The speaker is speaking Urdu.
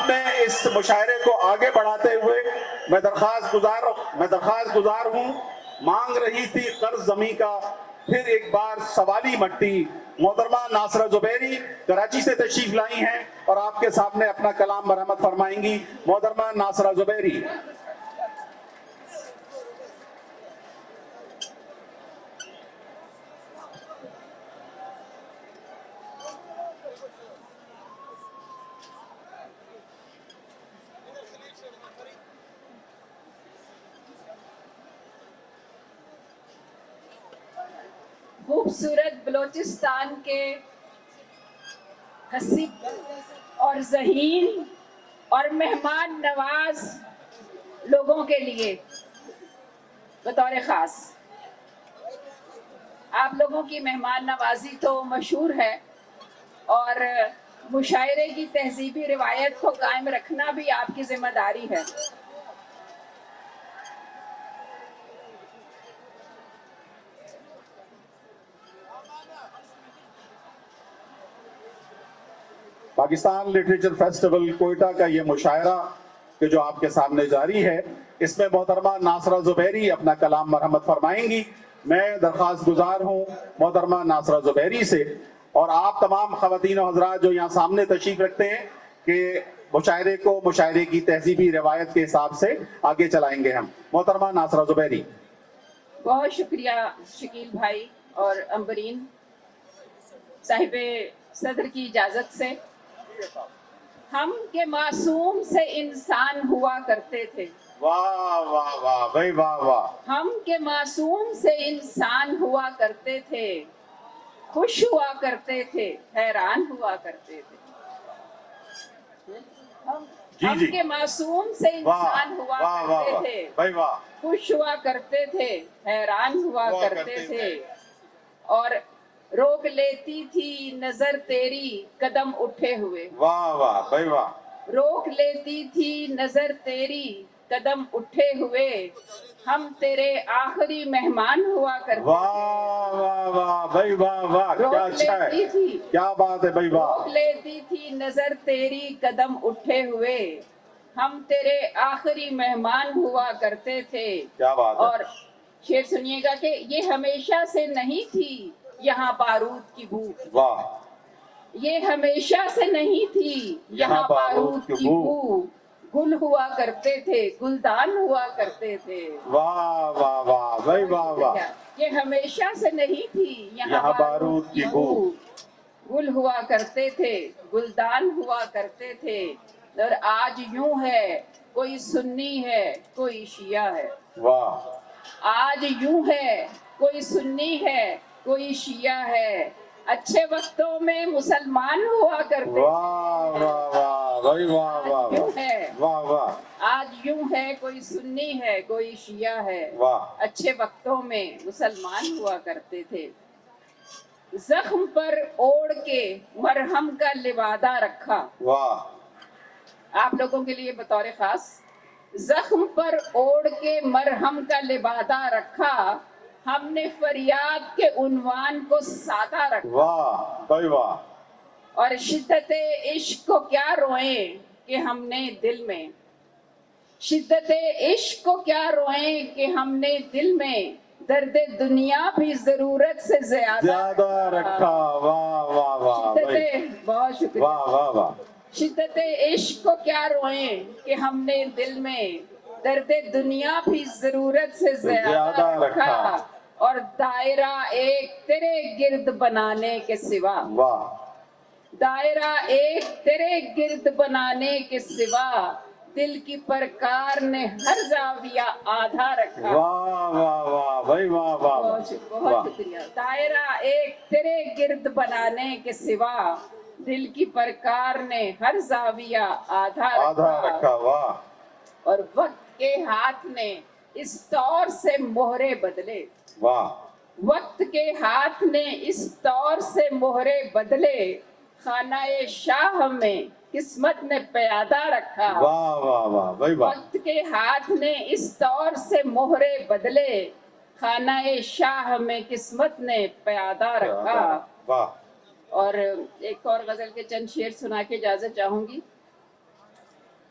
میں اس مشاعرے کو آگے بڑھاتے ہوئے میں درخواست گزار ہوں. مانگ رہی تھی قرض زمیں کا پھر ایک بار سوالی مٹی. محترمہ ناصرہ زبیری کراچی سے تشریف لائی ہیں اور آپ کے سامنے اپنا کلام مرحمت فرمائیں گی. محترمہ ناصرہ زبیری. خوبصورت بلوچستان کے حسین اور ذہین اور مہمان نواز لوگوں کے لیے بطور خاص آپ لوگوں کی مہمان نوازی تو مشہور ہے اور مشاعرے کی تہذیبی روایت کو قائم رکھنا بھی آپ کی ذمہ داری ہے. پاکستان لٹریچر فیسٹیول کوئٹہ کا یہ مشاعرہ کہ جو آپ کے سامنے جاری ہے، اس میں محترمہ ناصرہ زبیری اپنا کلام مرحمت فرمائیں گی. میں درخواست گزار ہوں محترمہ ناصرہ زبیری سے اور آپ تمام خواتین و حضرات جو یہاں سامنے تشریف رکھتے ہیں کہ مشاعرے کی تہذیبی روایت کے حساب سے آگے چلائیں گے ہم. محترمہ ناصرہ زبیری. بہت شکریہ شکیل بھائی اور امبرین صاحب صدر کی اجازت سے. ہم کے معصوم سے انسان ہوا کرتے تھے. واہ واہ واہ بھائی واہ واہ. ہم کے معصوم سے انسان ہوا کرتے تھے، خوش ہوا کرتے تھے، حیران ہوا کرتے تھے. ہم کے معصوم سے انسان ہوا کرتے تھے، بھائی واہ. خوش ہوا کرتے تھے، حیران ہوا کرتے تھے. اور روک لیتی تھی نظر تیری قدم اٹھے ہوئے. واہ واہ بھائی واہ. روک لیتی تھی نظر تیری قدم اٹھے ہوئے. ہم تیرے آخری مہمان ہوا کرتے. واہ واہ واہ بھائی واہ واہ. کیا اچھا ہے، کیا بات ہے بھائی واہ. روک لیتی تھی نظر تیری قدم اٹھے ہوئے. ہم تیرے آخری مہمان ہوا کرتے تھے. کیا بات ہے. اور شعر سنیے گا کہ یہ ہمیشہ سے نہیں تھی یہاں بارود کی بو. واہ. یہ ہمیشہ سے نہیں تھی یہاں بارود کی بو. گل ہوا کرتے تھے، گلدان ہوا کرتے تھے. واہ واہ واہ بھائی واہ واہ. یہ ہمیشہ سے نہیں تھی یہاں بارود کی بو. گل ہوا کرتے تھے، گلدان ہوا کرتے تھے. اور آج یوں ہے کوئی سنی ہے کوئی شیعہ ہے. واہ. آج یوں ہے کوئی سنی ہے کوئی شیعہ ہے. اچھے وقتوں میں مسلمان ہوا کرتے. واہ واہ واہ بھائی واہ واہ واہ واہ. آج یوں ہے کوئی سنی ہے کوئی شیعہ ہے. واہ. اچھے وقتوں میں مسلمان ہوا کرتے تھے. زخم پر اوڑھ کے مرہم کا لبادہ رکھا. واہ. آپ لوگوں کے لیے بطور خاص. زخم پر اوڑھ کے مرہم کا لبادہ رکھا. ہم نے فریاد کے عنوان کو سادہ رکھا. واہ بھائی واہ. اور شدت عشق کو کیا روئیں کہ ہم نے دل میں. شدت عشق کو کیا روئیں کہ ہم نے دل میں. درد دنیا بھی ضرورت سے زیادہ رکھا. واہ واہ واہ. بہت شکریہ. واہ واہ واہ. شدت عشق کو کیا روئیں کہ ہم نے دل میں. درد دنیا بھی ضرورت سے زیادہ رکھا. اور دائرہ ایک تیرے گرد بنانے کے سوا. واہ. دائرہ ایک تیرے گرد بنانے کے سوا. دل کی پرکار نے ہر زاویہ آدھا رکھا. واہ واہ واہ بھائی واہ واہ. بہت شکریہ. دائرہ ایک تیرے گرد بنانے کے سوا. دل کی پرکار نے ہر زاویہ آدھا رکھا. واہ. اور وقت کے ہاتھ نے اس طور سے مہرے بدلے. واہ. وقت کے ہاتھ نے اس طور سے مہرے بدلے. خانہ شاہ میں قسمت نے پیادہ رکھا. واہ واہ واہ بھائی واہ. وقت کے ہاتھ نے اس طور سے مہرے بدلے. خانہ شاہ میں قسمت نے پیادہ رکھا. واہ. اور ایک اور غزل کے چند شعر سنا کے اجازت چاہوں گی.